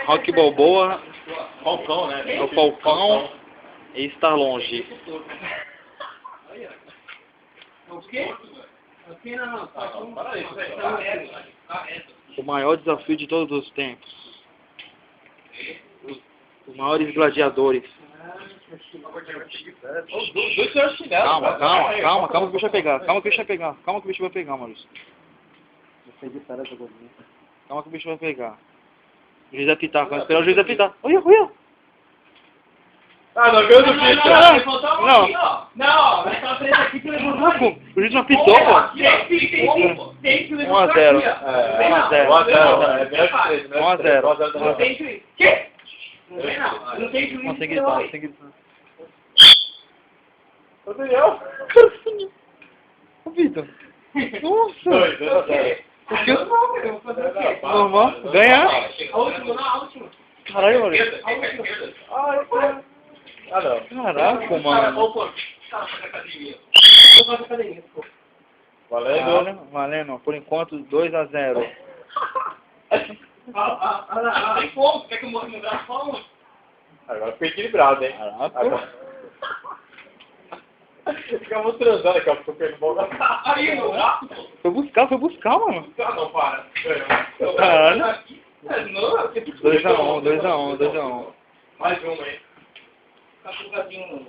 Rock Balboa, Falcão, né? é o Falcão e está longe. O quê? O quê não? Para aí, O maior desafio de todos os tempos. Os maiores gladiadores. Dois senhores chinelos. Calma que o bicho vai pegar. Calma que o bicho vai pegar, Maurício. Calma que o bicho vai pegar. O juiz apitar, vai esperar o juiz apitar. Olha. Ah, não, ganhou do bicho. Não, essa frente aqui que levou Caraca, o juiz não apitou, pô. Tem que 1 a 0. 1 a 0. 1 a 0. É melhor que 3, né? 1 a 0. Não tem juiz. Quê? Não tem não. Não tem juiz. Não, sem gritar, sem gritar. O Daniel. Ô, Vitor. Nossa. 2 a 0. O que eu... Eu vou fazer o quê? Normal? Ganhar? A última, não, a última. Caralho, Maurício. Ah, não. Caraca, mano. Eu faço academia, pô. Valendo. Valendo. Por enquanto, 2 a 0. Tem como? Quer que eu morra no braço? Fala. Agora ficou equilibrado, hein? Caraca. Agora. Ficamos transando aqui, ó. Ficou perdendo bola. Aí, meu braço. Foi buscar, mano. Ah, não, para. Caralho. Não, 2 a 1. Mais uma, hein? tá jogadinho.